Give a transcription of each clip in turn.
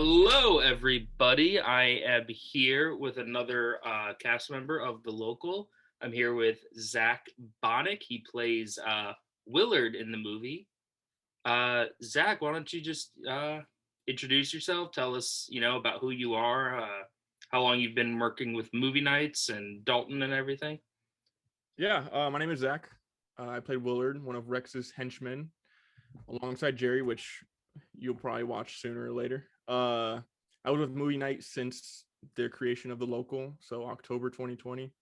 Hello, everybody. I am here with another cast member of The Local. I'm here with Zack Bonick. He plays Willard in the movie. Zack, why don't you just introduce yourself? Tell us, about who you are, how long you've been working with movie nights and Dalton and everything. Yeah, my name is Zach. I played Willard, one of Rex's henchmen, alongside Jerry, which you'll probably watch sooner or later. I was with Movie Night since their creation of The Local, so October 2020.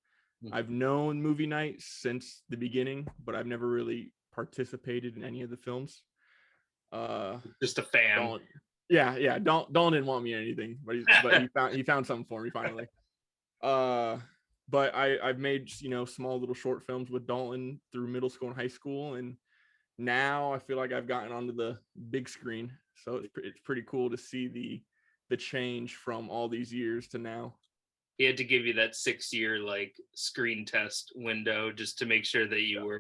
I've Mhm. known Movie Night since the beginning, but I've never really participated in any of the films. Uh, Just a fan. Dawn, yeah. Dawn didn't want me in anything, but he found something for me finally. Uh, but I've made small little short films with Dalton through middle school and high school, and now I feel like I've gotten onto the big screen. So it's pretty cool to see the change from all these years to now. He had to give you that 6 year like screen test window just to make sure that you Yeah.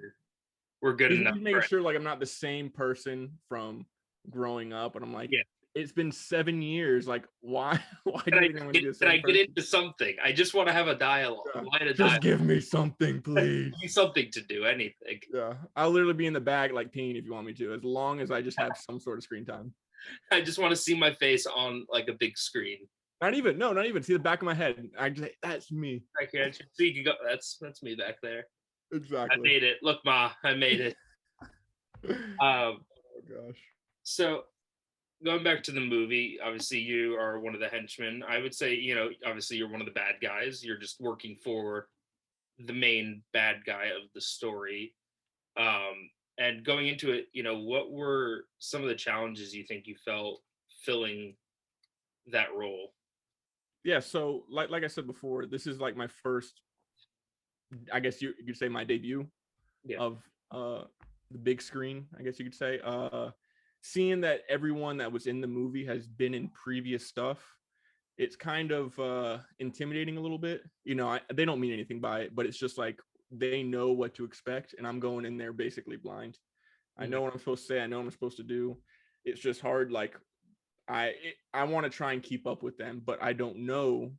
were good enough He's for made it. sure like I'm not the same person from growing up, and I'm like, Yeah. it's been 7 years. Like, why why do Can you I think I'm going to get be the can I same get person? into something? I just want to have a dialogue. Yeah. Line of Just dialogue. give me something, please. Give me something to do. Anything. Yeah, I'll literally be in the bag like Peen if you want me to, as long as I just have some sort of screen time. I just want to see my face on like a big screen. Not even see the back of my head. I just that's me. I can't so you can go. That's me back there. I Exactly. made it. Look, Ma, I made it. Um. Oh gosh. So going back to the movie, obviously you are one of the henchmen. I would say, obviously you're one of the bad guys. You're just working for the main bad guy of the story. And going into it, what were some of the challenges you think you felt filling that role? Yeah, so like I said before, this is like my first, I guess you could say, my debut Yeah. of the big screen, I guess you could say. Seeing that everyone that was in the movie has been in previous stuff, it's kind of intimidating a little bit. They don't mean anything by it, but it's just like they know what to expect, and I'm going in there basically blind. I Mhm. know what I'm supposed to say. I know what I'm supposed to do. It's just hard. Like I want to try and keep up with them, but I don't know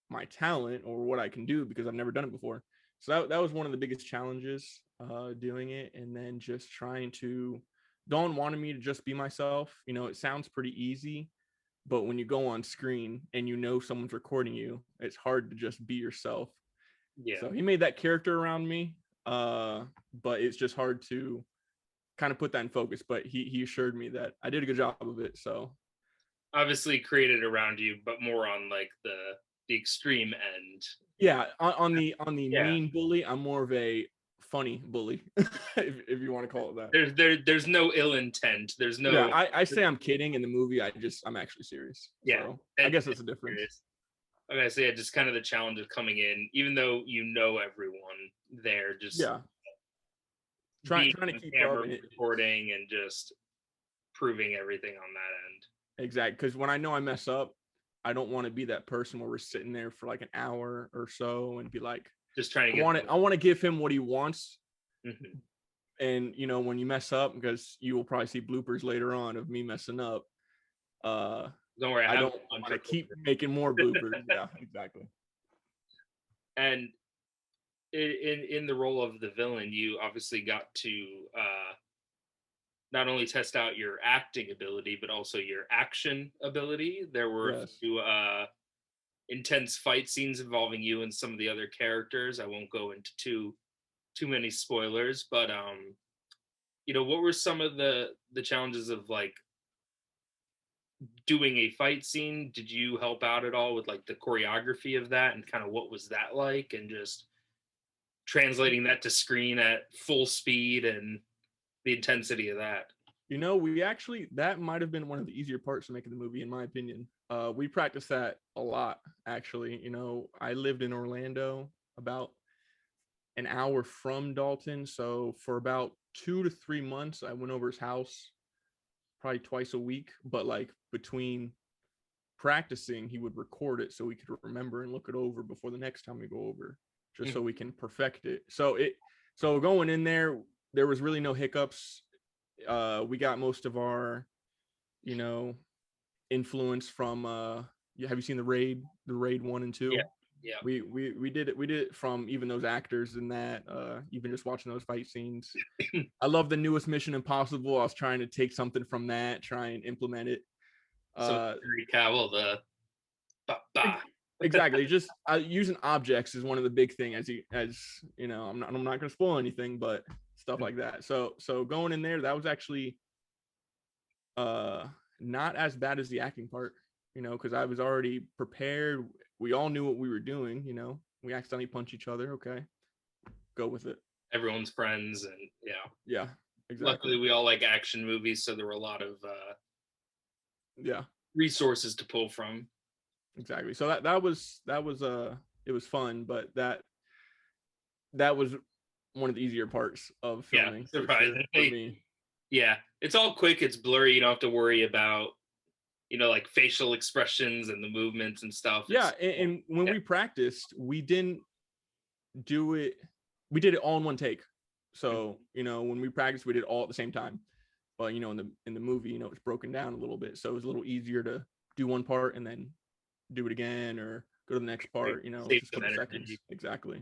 my talent or what I can do because I've never done it before. So that was one of the biggest challenges, doing it, and then just trying to. Dawn wanted me to just be myself. It sounds pretty easy, but when you go on screen and someone's recording you, it's hard to just be yourself. Yeah. So he made that character around me, uh, but it's just hard to kind of put that in focus. But he assured me that I did a good job of it. So Obviously created around you, but more on like the extreme end. yeah, on the Yeah. mean bully, I'm more of a funny bully, if you want to call it that. There's no ill intent. There's Yeah, no I say I'm kidding in the movie. I'm actually serious. yeah. So I That, guess that's the difference. okay, so yeah, just kind of the challenge of coming in, even though you know everyone there, just Yeah, trying being trying to on keep up, camera, and recording, and just proving everything on that end. exactly, because when I know I mess up, I don't want to be that person where we're sitting there for like an hour or so and be like, Just trying to I get. want it. I want to give him what he wants. Mhm. And when you mess up, because you will probably see bloopers later on of me messing up. Uh, Don't worry, I I have don't a bunch want to keep recorded. making more bloopers. Yeah, exactly. And in the role of the villain, you obviously got to not only test out your acting ability, but also your action ability. There were a Yes. few intense fight scenes involving you and some of the other characters. I won't go into too many spoilers, but what were some of the challenges of like doing a fight scene? Did you help out at all with like the choreography of that and kind of what was that like and just translating that to screen at full speed and the intensity of that? We actually that might have been one of the easier parts of making the movie, in my opinion. We practiced that a lot, actually. I lived in Orlando, about an hour from Dalton, so for about 2 to 3 months, I went over his house probably twice a week. But like between practicing, he would record it so we could remember and look it over before the next time we go over, just Mhm. so we can perfect it. So going in there was really no hiccups. We got most of our, you know, influence from have you seen the Raid 1 and Yeah. 2? Yeah. We did it from even those actors in that, even just watching those fight scenes. I love the newest Mission Impossible. I was trying to take something from that, try and implement it. Some Henry Cavill, the bah, bah. Exactly. Just using objects is one of the big thing, as you know, I'm not going to spoil anything, but stuff like that. So going in there, that was actually not as bad as the acting part, you know, because I was already prepared. We all knew what we were doing, you know. We accidentally punch each other. Okay, go with it. Everyone's friends, and Yeah, exactly. Luckily, we all like action movies, so there were a lot of resources to pull from. Exactly. So that was it was fun, but that was one of the easier parts of filming. Yeah, surprisingly. For me. Yeah, it's all quick. It's blurry. You don't have to worry about, like facial expressions and the movements and stuff. Yeah, and when we practiced, we didn't do it. We did it all in one take. So when we practiced, we did it all at the same time. But in the movie, it's broken down a little bit, so it was a little easier to do one part and then do it again or go to the next part. Just a couple seconds. Exactly.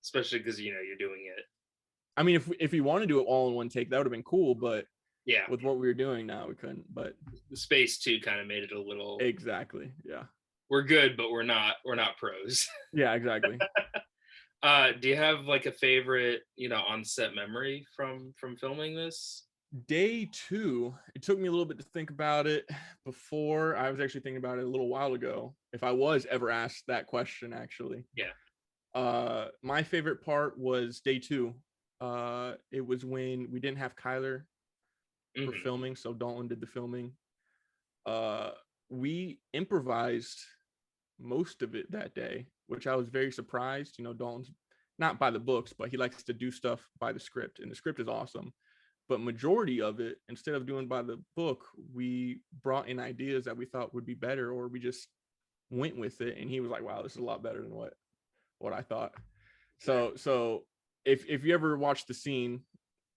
Especially because you're doing it. I mean, if we want to do it all in one take, that would have been cool. But yeah, with what we were doing now, we couldn't. But the space too kind of made it a little. Exactly. Yeah. We're good, but we're not pros. Yeah, exactly. Do you have like a favorite, on-set memory from filming this? Day 2, it took me a little bit to think about it. Before, I was actually thinking about it a little while ago, if I was ever asked that question, actually. Yeah. My favorite part was day 2. It was when we didn't have Kyler for filming, so Dalton did the filming. We improvised most of it that day, which I was very surprised. Dalton's not by the books, but he likes to do stuff by the script, and the script is awesome. But majority of it, instead of doing by the book, we brought in ideas that we thought would be better, or we just went with it. And he was like, "Wow, this is a lot better than what I thought." So if you ever watch the scene,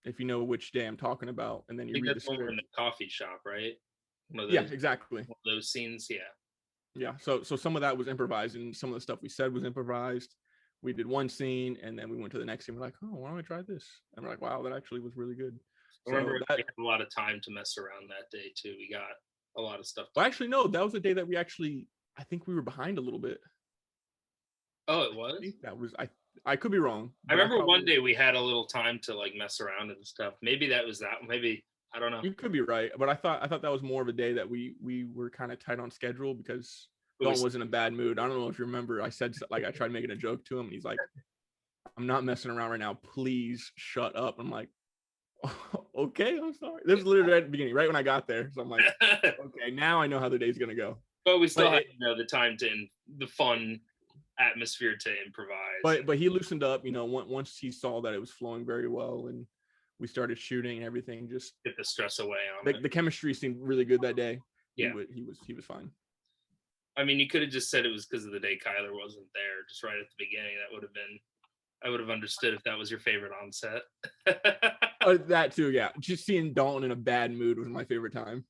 if you know which day I'm talking about, and then you read the script, in the coffee shop, right? Yeah, exactly. One of those scenes, yeah. So some of that was improvised, and some of the stuff we said was improvised. We did one scene, and then we went to the next scene. We're like, "Oh, why don't we try this?" And we're like, "Wow, that actually was really good." I remember we had a lot of time to mess around that day too. We got a lot of stuff. Well, actually, no, that was the day that I think we were behind a little bit. Oh, it was? That was I could be wrong. I remember one day we had a little time to like mess around and stuff. Maybe that was that. Maybe I don't know. You could be right, but I thought that was more of a day that we were kind of tight on schedule because Dalton was in a bad mood. I don't know if you remember. I said I tried making a joke to him, and he's like, "I'm not messing around right now. Please shut up." I'm like, oh, "Okay, I'm sorry." This is literally at the beginning, right when I got there. So I'm like, "Okay, now I know how the day's gonna go." But we still had the time the fun atmosphere to improvise. But he loosened up, once he saw that it was flowing very well, and we started shooting and everything. Just get the stress away on the chemistry seemed really good that day. Yeah, he was fine. I mean, you could have just said it was because of the day Kyler wasn't there, just right at the beginning. I would have understood if that was your favorite on set. That too, yeah. Just seeing Dalton in a bad mood was my favorite time.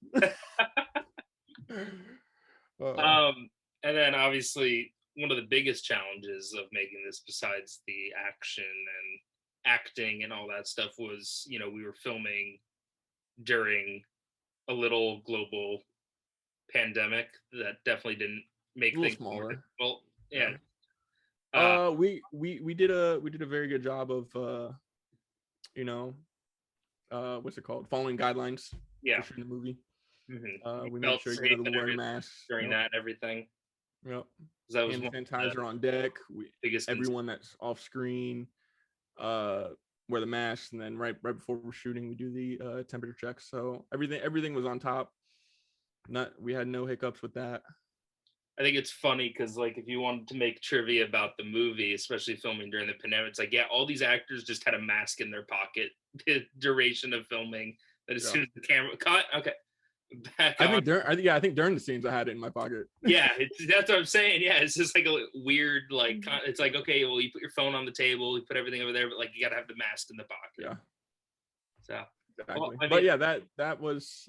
And then obviously one of the biggest challenges of making this, besides the action and acting and all that stuff, was we were filming during a little global pandemic that definitely didn't make things smaller. Well, yeah. We did a very good job of what's it called, following guidelines. Yeah, for the movie. We made sure you to wear a mask during that and everything. Yep. That was hand sanitizer on deck. Everyone that's off screen wear the mask, and then right before we're shooting, we do the temperature checks. So everything was on top. We had no hiccups with that. I think it's funny because, like, if you wanted to make trivia about the movie, especially filming during the pandemic, it's like, yeah, all these actors just had a mask in their pocket the duration of filming. That as soon as the camera cut, okay, back on. I think during the scenes I had it in my pocket. Yeah, that's what I'm saying. Yeah, it's just like a weird, like, it's like, okay, well, you put your phone on the table, you put everything over there, but like you gotta have the mask in the pocket. Yeah. So Well, exactly. I But mean, yeah, that was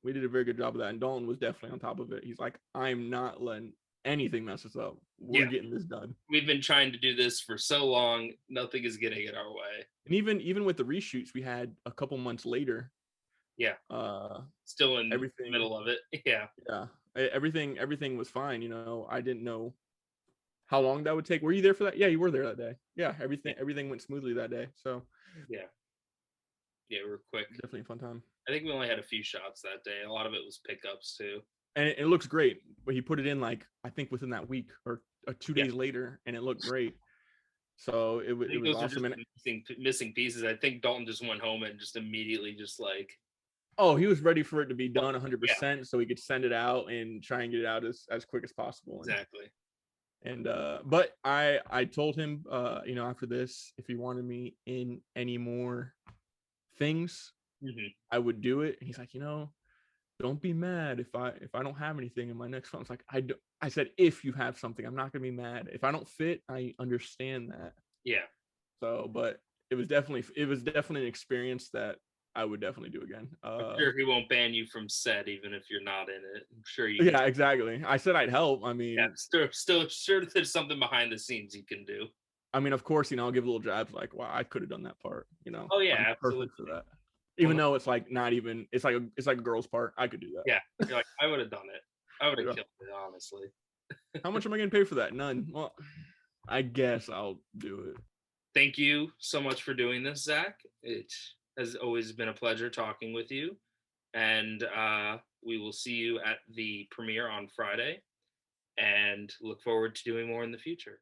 we did a very good job of that, and Dalton was definitely on top of it. He's like, I'm not letting anything mess us up. We're yeah, getting this done. we've been trying to do this for so long. Nothing is getting in our way. And even with the reshoots we had a couple months later, Yeah, uh still in the everything, middle of it. Yeah, yeah, everything was fine. I didn't know how long that would take. Were you there for that? Yeah, you were there that day. Yeah, yeah, everything went smoothly that day. So yeah, yeah. We're quick. definitely a fun time. I think we only had a few shots that day. A lot of it was pickups too. And it looks great. But he put it in like I think within that week or 2 days Yeah, later, and it looked great. So I it think was those are awesome. just And missing pieces. I think Dalton just went home and just immediately just like, oh, he was ready for it to be well, done yeah, 100%, so he could send it out and try and get it out as quick as possible. exactly. And but I told him after this, if he wanted me in any more things, Hmm. I would do it. And he's like, don't be mad if I don't have anything in my next film. It's like I said, if you have something, I'm not gonna be mad. If I don't fit, I understand that. Yeah, So, but it was definitely an experience that I would definitely do again. I'm sure he won't ban you from set even if you're not in it. I'm sure you can. Yeah, exactly. I said I'd help. Yeah, still sure there's something behind the scenes you can do. Of course, I'll give little jabs like, wow, I could have done that part. Oh yeah, I'm absolutely. perfect for that. Well, Even though it's like not even, it's like a girl's part. I could do that. yeah, you're like, I would have done it. I would have Yeah. killed it, honestly. How much am I getting paid for that? None. Well, I guess I'll do it. Thank you so much for doing this, Zach. It has always been a pleasure talking with you. And we will see you at the premiere on Friday and look forward to doing more in the future.